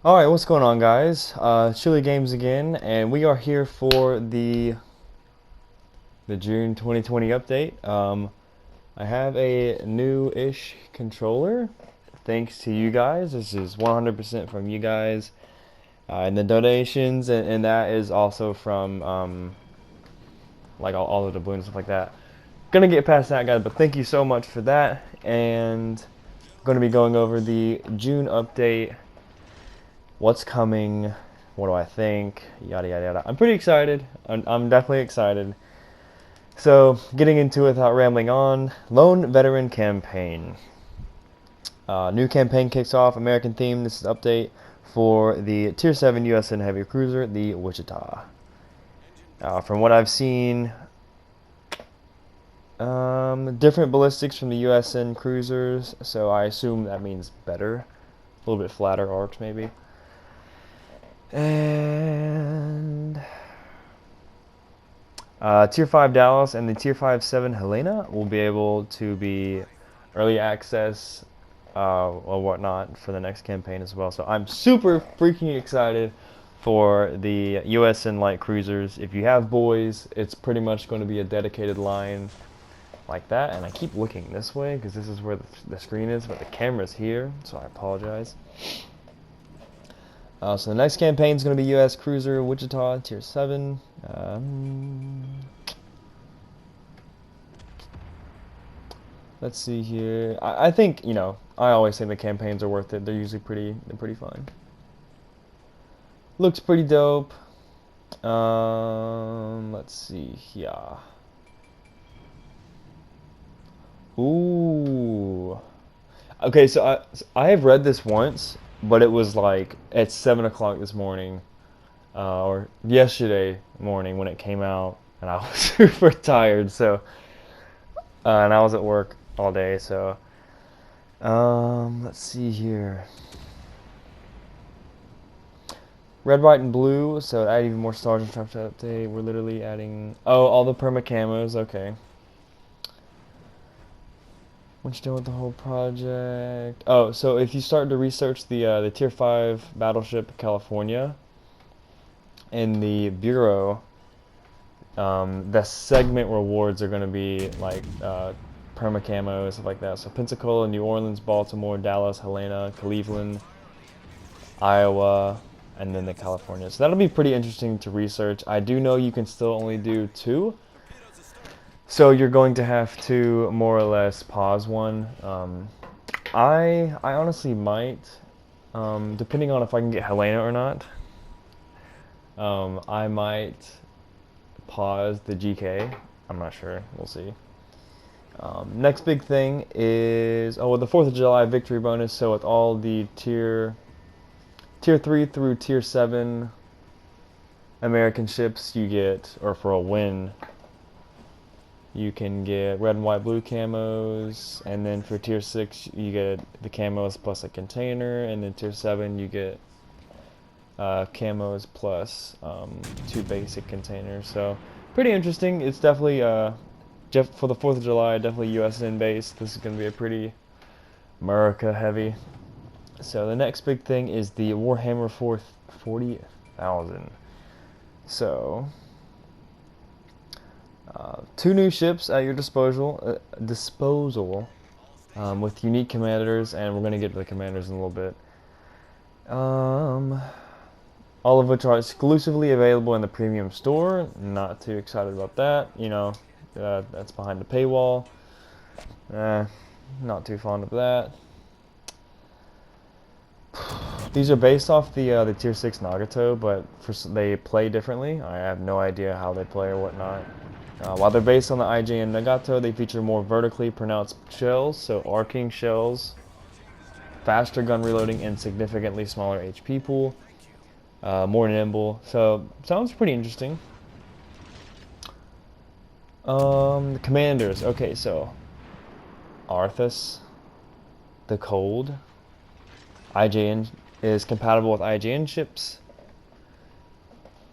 Alright, what's going on, guys? Chili Games again, and we are here for the June 2020 update. I have a new-ish controller, thanks to you guys. This is 100% from you guys, and the donations, and that is also from like all of the balloons and stuff like that. Gonna get past that, guys, but thank you so much for that, and going to be going over the June update. What's coming, what do I think, yada yada yada. I'm pretty excited. I'm definitely excited. So, getting into it without rambling on, Lone Veteran Campaign. New campaign kicks off, American theme. This is an update for the Tier 7 USN Heavy Cruiser, the Wichita. From what I've seen, different ballistics from the USN cruisers, so I assume that means better. A little bit flatter arcs, maybe. And Tier 5 Dallas and the Tier 5-7 Helena will be able to be early access or whatnot for the next campaign as well. So I'm super freaking excited for the USN light cruisers. If you have boys, it's pretty much going to be a dedicated line like that. And I keep looking this way because this is where the screen is, but the camera's here, so I apologize. So the next campaign is going to be U.S. Cruiser Wichita Tier 7. Let's see here. I think, you know, I always say the campaigns are worth it. They're usually pretty fun. Looks pretty dope. Let's see here. Ooh. Okay, so I have read this once, but it was like at 7 o'clock this morning, or yesterday morning when it came out, and I was super tired. So, and I was at work all day. So, let's see here. Red, white, and blue. So add even more stars and trap to update. We're literally adding all the perma camos. Okay. Once you're done with the whole project. Oh, so if you start to research the Tier 5 battleship California in the Bureau, the segment rewards are going to be like perma camo stuff like that. So Pensacola, New Orleans, Baltimore, Dallas, Helena, Cleveland, Iowa, and then the California. So that'll be pretty interesting to research. I do know you can still only do 2. So you're going to have to more or less pause one. I honestly might, depending on if I can get Helena or not. I might pause the GK. I'm not sure. We'll see. Next big thing is with the 4th of July victory bonus. So with all the tier 3 through tier 7 American ships, you get, or for a win, you can get red and white blue camos, and then for tier 6 you get the camos plus a container, and then tier 7 you get camos plus 2 basic containers. So pretty interesting. It's definitely for the 4th of July, definitely USN based. This is going to be a pretty America heavy. So the next big thing is the Warhammer 40,000. So 2 new ships at your disposal, with unique commanders, and we're going to get to the commanders in a little bit. All of which are exclusively available in the premium store. Not too excited about that. You know, that's behind the paywall. Not too fond of that. These are based off the tier 6 Nagato, but they play differently. I have no idea how they play or whatnot. While they're based on the IJN Nagato, they feature more vertically pronounced shells, so arcing shells, faster gun reloading, and significantly smaller HP pool. More nimble. So, sounds pretty interesting. The commanders. Okay, so Arthas, the Cold. IJN is compatible with IJN ships.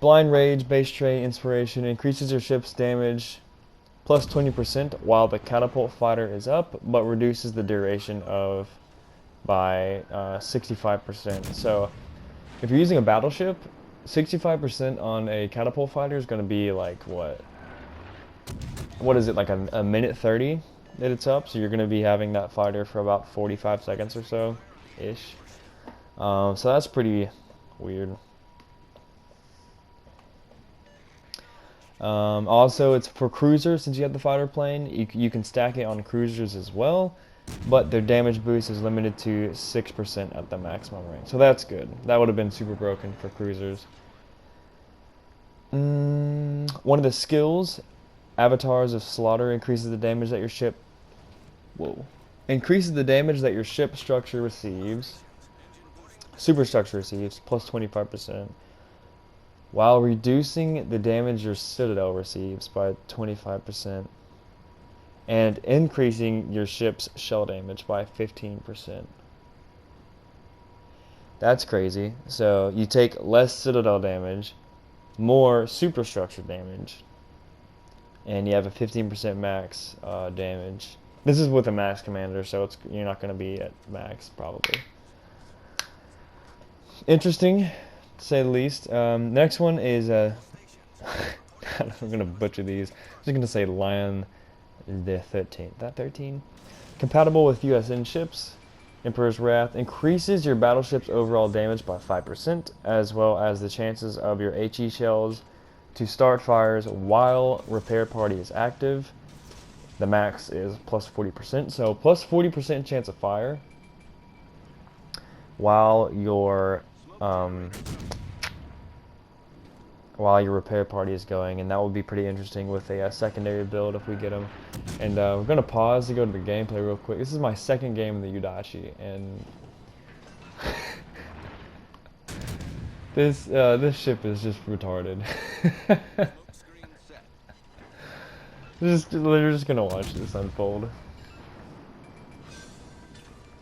Blind Rage, Base Tray, Inspiration increases your ship's damage plus 20% while the catapult fighter is up, but reduces the duration of by 65%. So if you're using a battleship, 65% on a catapult fighter is going to be like what is it, like a minute 30 that it's up, so you're going to be having that fighter for about 45 seconds or so ish. So that's pretty weird. Also, it's for cruisers. Since you have the fighter plane, you can stack it on cruisers as well, but their damage boost is limited to 6% at the maximum range. So that's good. That would have been super broken for cruisers. One of the skills, Avatars of Slaughter, increases the damage that your ship... Whoa. Increases the damage that your ship structure receives. Superstructure receives, plus 25%. While reducing the damage your Citadel receives by 25%. And increasing your ship's shell damage by 15%. That's crazy. So you take less Citadel damage, more superstructure damage, and you have a 15% max damage. This is with a max commander, so you're not going to be at max probably. Interesting, to say the least. Next one is I'm going to butcher these. I'm just going to say Lion the 13th. That 13? Compatible with USN ships. Emperor's Wrath increases your battleship's overall damage by 5%, as well as the chances of your HE shells to start fires while repair party is active. The max is plus 40%, so plus 40% chance of fire while your repair party is going, and that will be pretty interesting with a secondary build if we get them. And we're gonna pause to go to the gameplay real quick. This is my second game in the Udachi, and this ship is just retarded. We're just gonna watch this unfold.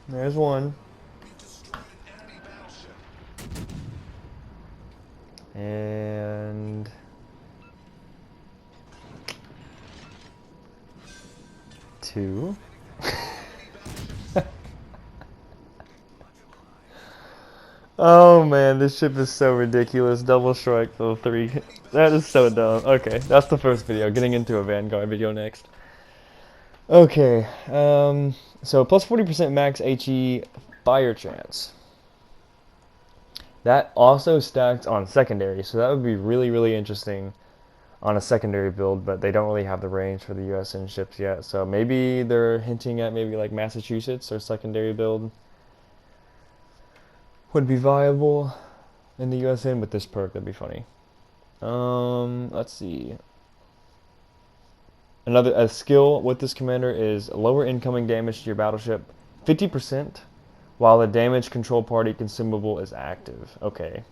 There's one. And two. Oh man, this ship is so ridiculous. Double strike level 3. That is so dumb. Okay, that's the first video. Getting into a Vanguard video next. Okay, so plus 40% max HE fire chance. That also stacks on secondary, so that would be really, really interesting on a secondary build, but they don't really have the range for the USN ships yet, so maybe they're hinting at maybe like Massachusetts or secondary build would be viable in the USN with this perk. That'd be funny. Let's see. A skill with this commander is lower incoming damage to your battleship 50% while the damage control party consumable is active. Okay.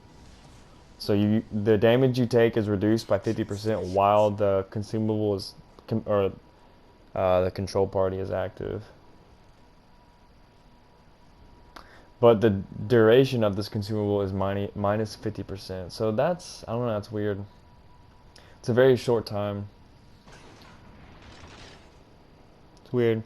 So the damage you take is reduced by 50% while the consumable is the control party is active. But the duration of this consumable is minus 50%. So that's, I don't know, that's weird. It's a very short time. It's weird.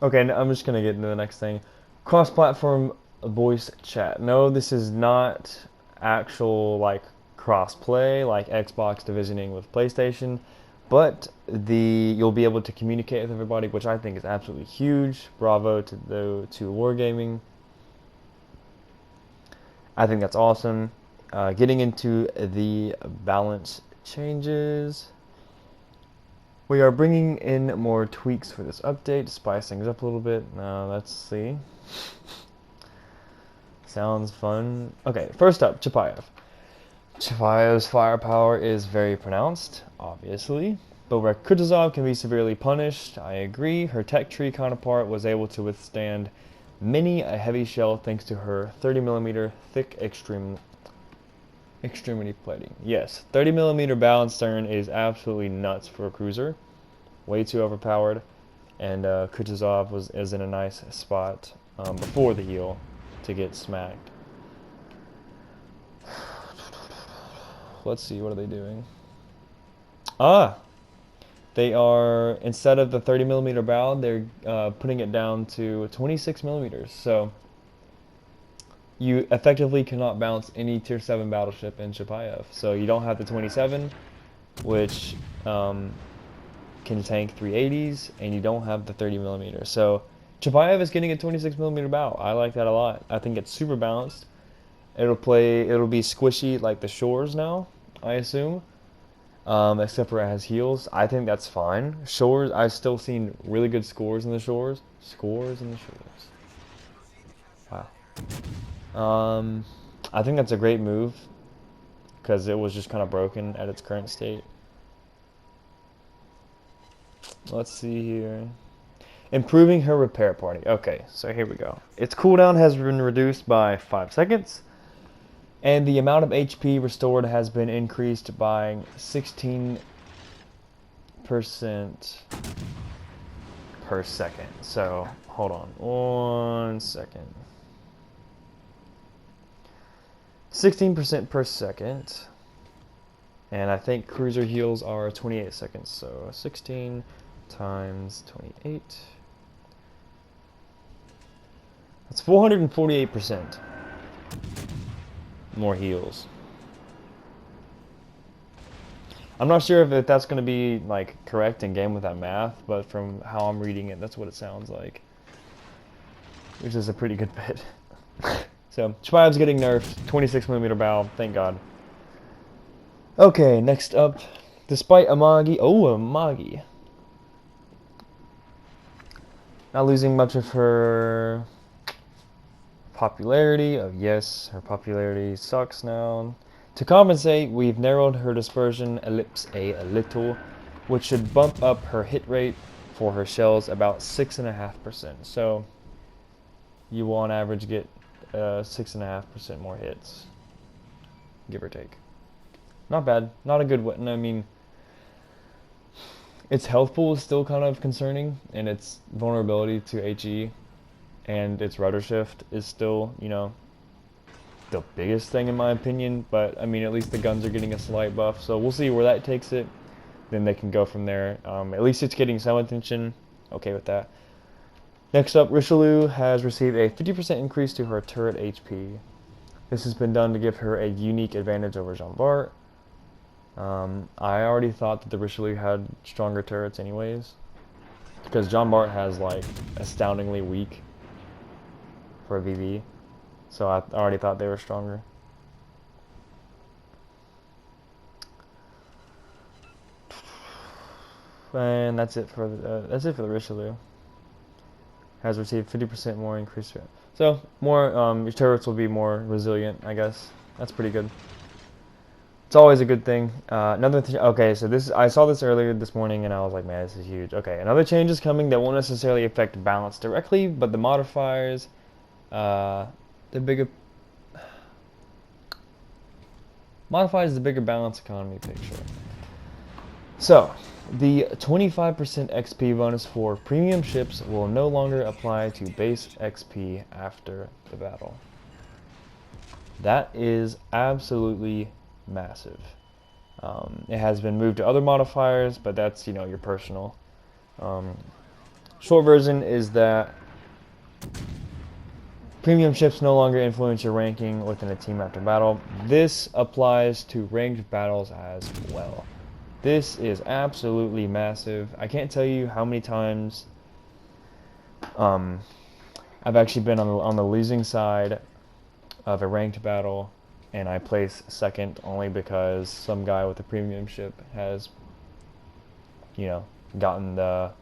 Okay, I'm just gonna get into the next thing. Cross-platform voice chat. No, this is not actual like cross-play like Xbox divisioning with PlayStation, but you'll be able to communicate with everybody, which I think is absolutely huge. Bravo to Wargaming. I think that's awesome. Getting into the balance changes. We are bringing in more tweaks for this update to spice things up a little bit. Now, let's see. Sounds fun. Okay, first up, Chapayev. Chapayev's firepower is very pronounced, obviously. But where Kutuzov can be severely punished, I agree. Her tech tree counterpart was able to withstand many a heavy shell thanks to her 30mm thick extremity plating. Yes, 30mm bow and stern is absolutely nuts for a cruiser. Way too overpowered. And Kutuzov is in a nice spot before the heal to get smacked. Let's see, what are they doing? They are, instead of the 30mm bow, they're putting it down to 26mm. So you effectively cannot bounce any tier 7 battleship in Chapayev. So you don't have the 27, which can tank 380s, and you don't have the 30 millimeter. So Chapayev is getting a 26 millimeter bow. I like that a lot. I think it's super balanced. It'll be squishy like the Shores now, I assume. Except for it has heals. I think that's fine. Shores, I've still seen really good scores in the Shores. Scores in the Shores. Wow. I think that's a great move because it was just kind of broken at its current state. Let's see here. Improving her repair party. Okay, so here we go. Its cooldown has been reduced by 5 seconds. And the amount of HP restored has been increased by 16% per second. So, hold on 1 second. 16% per second. And I think cruiser heals are 28 seconds. So 16 times 28. That's 448% more heals. I'm not sure if that's going to be like correct in game with that math, but from how I'm reading it, that's what it sounds like. Which is a pretty good bit. So, Chapayev's getting nerfed. 26 millimeter bow, thank God. Okay, next up, despite Amagi. Oh, Amagi. Not losing much of her popularity. Oh, yes, her popularity sucks now. To compensate, we've narrowed her dispersion ellipse a little, which should bump up her hit rate for her shells about 6.5%. So, you will on average get 6.5% more hits, give or take. Not bad. Not a good one. I mean, its health pool is still kind of concerning, and its vulnerability to HE and its rudder shift is still, you know, the biggest thing in my opinion. But I mean, at least the guns are getting a slight buff, so we'll see where that takes it. Then they can go from there. At least it's getting some attention. Okay with that. Next up, Richelieu has received a 50% increase to her turret HP. This has been done to give her a unique advantage over Jean Bart. I already thought that the Richelieu had stronger turrets anyways, because Jean Bart has like astoundingly weak for a VV, so I already thought they were stronger. And that's it for the Richelieu. Has received 50% more increase. So more your turrets will be more resilient, I guess. That's pretty good. It's always a good thing. Another thing. Okay, so I saw this earlier this morning, and I was like, man, this is huge. Okay, another change is coming that won't necessarily affect balance directly, but the modifiers, modifies the bigger balance economy picture. So, the 25% XP bonus for premium ships will no longer apply to base XP after the battle. That is absolutely massive. It has been moved to other modifiers, but that's, you know, your personal. Short version is that premium ships no longer influence your ranking within a team after battle. This applies to ranked battles as well. This is absolutely massive. I can't tell you how many times I've actually been on the losing side of a ranked battle, and I place second only because some guy with a premium ship has, you know, gotten the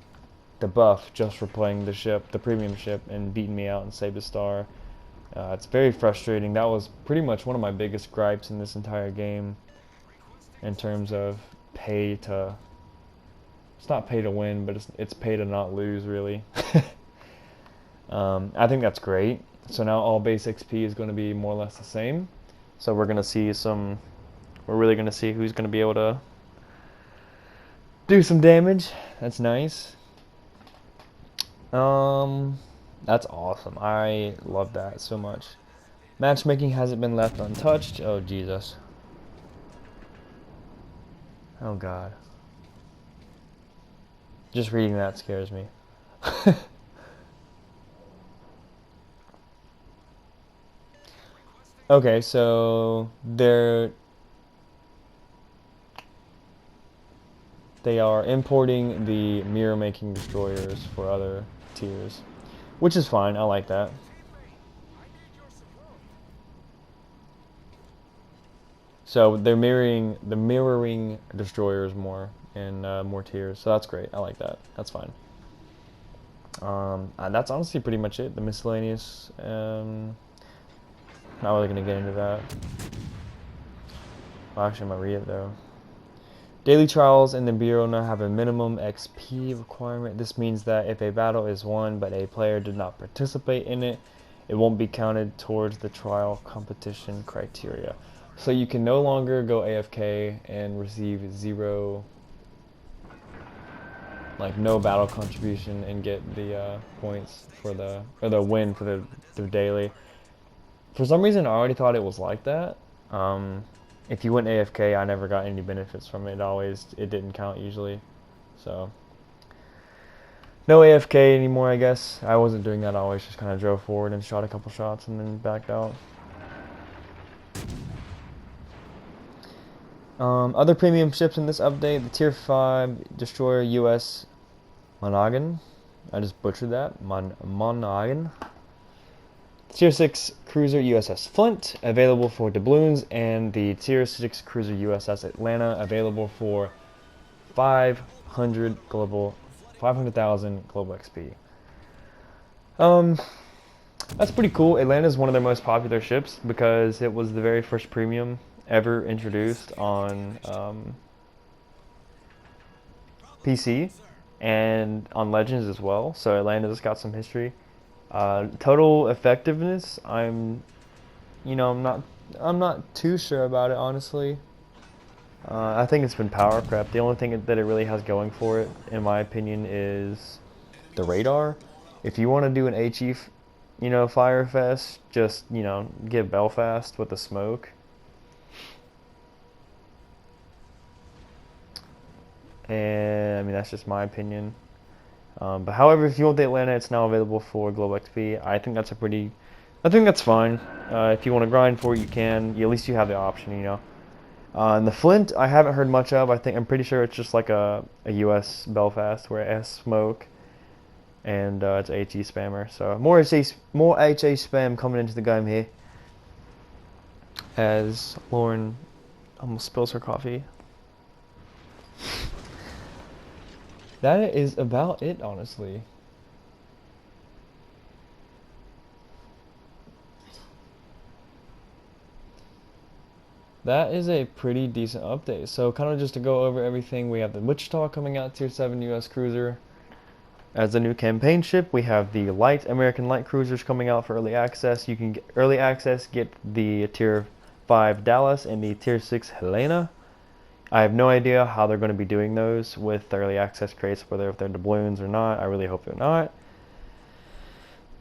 buff just for playing the premium ship, and beaten me out and saved a star. It's very frustrating. That was pretty much one of my biggest gripes in this entire game in terms of pay to, it's not pay to win, but it's pay to not lose, really. I think that's great. So now all base XP is going to be more or less the same. So we're really going to see who's going to be able to do some damage. That's nice. That's awesome. I love that so much. Matchmaking hasn't been left untouched. Oh, Jesus. Oh, God. Just reading that scares me. Okay, so they are importing the mirror-making destroyers for other tiers, which is fine. I like that. So they're mirroring destroyers more in more tiers. So that's great. I like that. That's fine. And that's honestly pretty much it. The miscellaneous. Not really gonna get into that. Well, actually, I'm gonna read it though. Daily trials in the Bureau now have a minimum XP requirement. This means that if a battle is won but a player did not participate in it, it won't be counted towards the trial competition criteria. So you can no longer go AFK and receive zero, like no battle contribution, and get the points for the win for the daily. For some reason, I already thought it was like that. If you went AFK, I never got any benefits from it. It didn't count usually. So no AFK anymore, I guess. I wasn't doing that. I always just kind of drove forward and shot a couple shots and then backed out. Other premium ships in this update: the Tier 5 Destroyer US Monaghan. I just butchered that. Monaghan. Tier 6 Cruiser USS Flint, available for doubloons, and the Tier 6 Cruiser USS Atlanta, available for 500,000 global XP. That's pretty cool. Atlanta is one of their most popular ships because it was the very first premium ever introduced on PC and on Legends as well. So Atlanta's got some history. Total effectiveness, I'm not too sure about it, honestly. I think it's been power prep. The only thing that it really has going for it, in my opinion, is the radar. If you want to do an HE, fire fest, just, get Belfast with the smoke. And, I mean, that's just my opinion. But however, if you want the Atlanta, it's now available for Global XP. I think that's fine. If you want to grind for it, you can. At least you have the option, And the Flint, I haven't heard much of. I'm pretty sure it's just like a US Belfast where it has smoke, and it's HE spammer. So more HE spam coming into the game here. As Lauren almost spills her coffee. That is about it, honestly. That is a pretty decent update. So kind of just to go over everything, we have the Wichita coming out, Tier 7 US Cruiser. As a new campaign ship, we have the American Light Cruisers coming out for early access. You can get early access, get the Tier 5 Dallas and the Tier 6 Helena. I have no idea how they're going to be doing those with early access crates, whether if they're doubloons or not. I really hope they're not.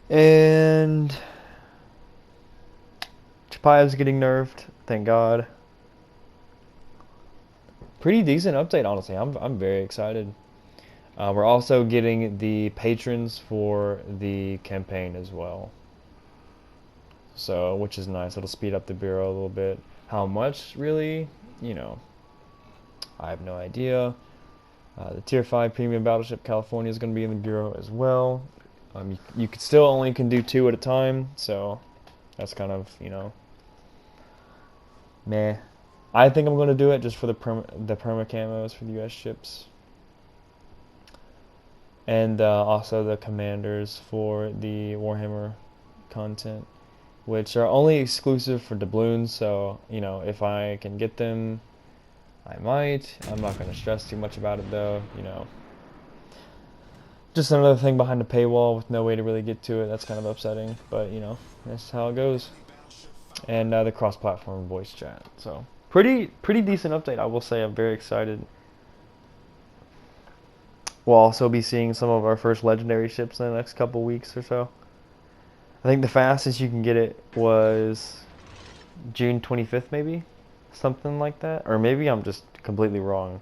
And Chapai's getting nerfed, thank God. Pretty decent update, honestly. I'm very excited. We're also getting the patrons for the campaign as well. So, which is nice. It'll speed up the bureau a little bit. How much, really? I have no idea. The Tier 5 Premium Battleship California is going to be in the bureau as well. You could still only can do 2 at a time, so that's kind of, meh. I think I'm going to do it just for the perma camos for the US ships. And also the commanders for the Warhammer content, which are only exclusive for doubloons, so, if I can get them, I might. I'm not going to stress too much about it, though, Just another thing behind the paywall with no way to really get to it. That's kind of upsetting, but, that's how it goes. And the cross-platform voice chat, so pretty decent update, I will say. I'm very excited. We'll also be seeing some of our first legendary ships in the next couple weeks or so. I think the fastest you can get it was June 25th, maybe? Something like that. Or maybe I'm just completely wrong.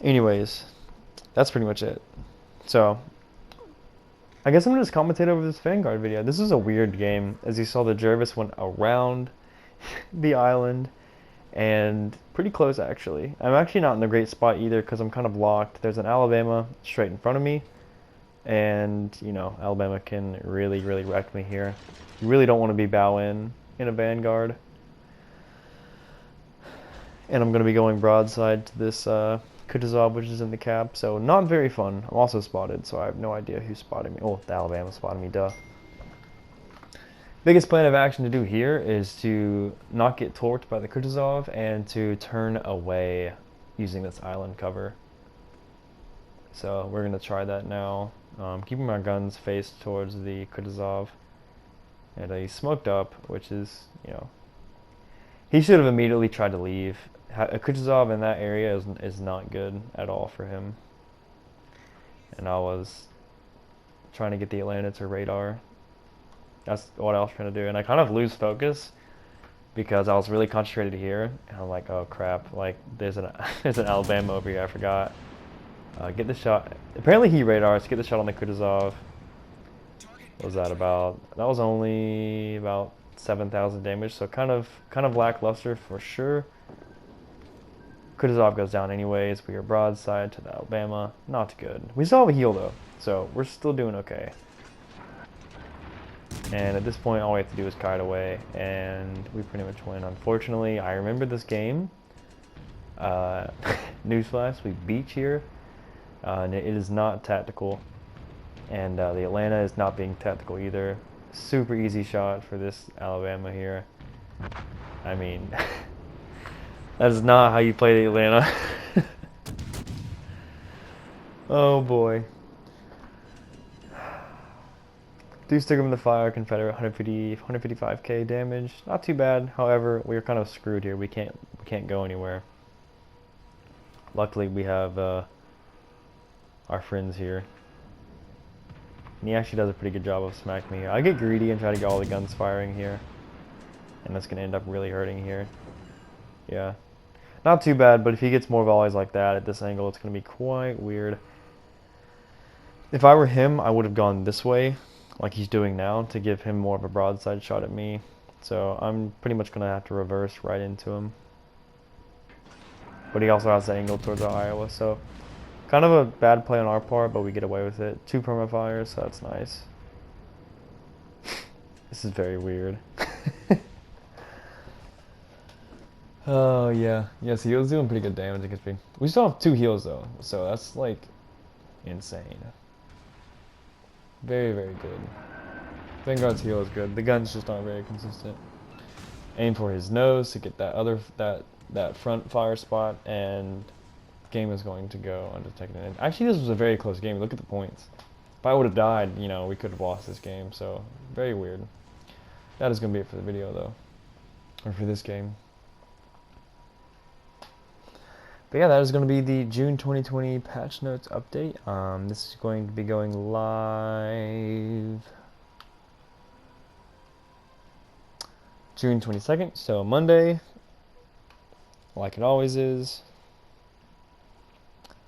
Anyways, that's pretty much it. So, I guess I'm gonna just commentate over this Vanguard video. This is a weird game. As you saw, the Jervis went around the island and pretty close actually. I'm actually not in a great spot either because I'm kind of locked. There's an Alabama straight in front of me, and you know Alabama can really wreck me here. You really don't want to be bow in a Vanguard. And I'm going to be going broadside to this Kutuzov, which is in the cap, so not very fun. I'm also spotted, so I have no idea who spotted me. Oh, the Alabama spotted me, duh. Biggest plan of action to do here is to not get torqued by the Kutuzov and to turn away using this island cover. So we're going to try that now. Keeping my guns faced towards the Kutuzov. And he's smoked up, which is, you know, he should have immediately tried to leave. A Kutuzov in that area is not good at all for him. And I was trying to get the Atlanta to radar. That's what I was trying to do. And I kind of lose focus because I was really concentrated here. And I'm like, oh crap, like there's an Alabama over here, I forgot. Get the shot. Apparently he radars. Get the shot on the Kutuzov. What was that about? That was only about 7,000 damage, so kind of lackluster for sure. Kutuzov goes down anyways. We are broadside to the Alabama. Not good. We still have a heal though, so we're still doing okay. And at this point, all we have to do is kite away, and we pretty much win. Unfortunately, I remember this game. Newsflash, we beat here, and it is not tactical. And the Atlanta is not being tactical either. Super easy shot for this Alabama here. I mean, that is not how you play the Atlanta. Oh boy. Do stick him in the fire, Confederate, 155k damage. Not too bad. However, we're kind of screwed here. We can't go anywhere. Luckily, we have our friends here. And he actually does a pretty good job of smacking me here. I get greedy and try to get all the guns firing here. And that's going to end up really hurting here. Yeah. Not too bad, but if he gets more volleys like that at this angle, it's going to be quite weird. If I were him, I would have gone this way, like he's doing now, to give him more of a broadside shot at me. So I'm pretty much going to have to reverse right into him. But he also has the angle towards our Iowa, so kind of a bad play on our part, but we get away with it. 2 permafires, so that's nice. This is very weird. Oh yeah, yes, he was doing pretty good damage against me. We still have 2 heals though, so that's like insane. Very good. Vanguard's heal is good. The guns just aren't very consistent. Aim for his nose to get that front fire spot, and game is going to go undetected. And actually, this was a very close game. Look at the points. If I would have died, you know, we could have lost this game. So very weird. That is going to be it for the video, though, or for this game. But yeah, that is going to be the June 2020 patch notes update. This is going to be going live June 22nd, so Monday, like it always is.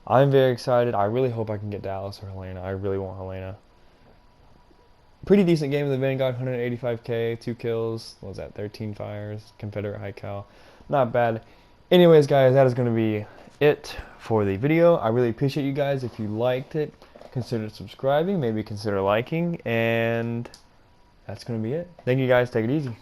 I'm very excited. I really hope I can get Dallas or Helena. I really want Helena. Pretty decent game in the Vanguard, 185k, 2 kills. What was that? 13 fires, Confederate high cal. Not bad. Anyways, guys, that is going to be it for the video. I really appreciate you guys. If you liked it, consider subscribing, maybe consider liking, and that's going to be it. Thank you guys. Take it easy.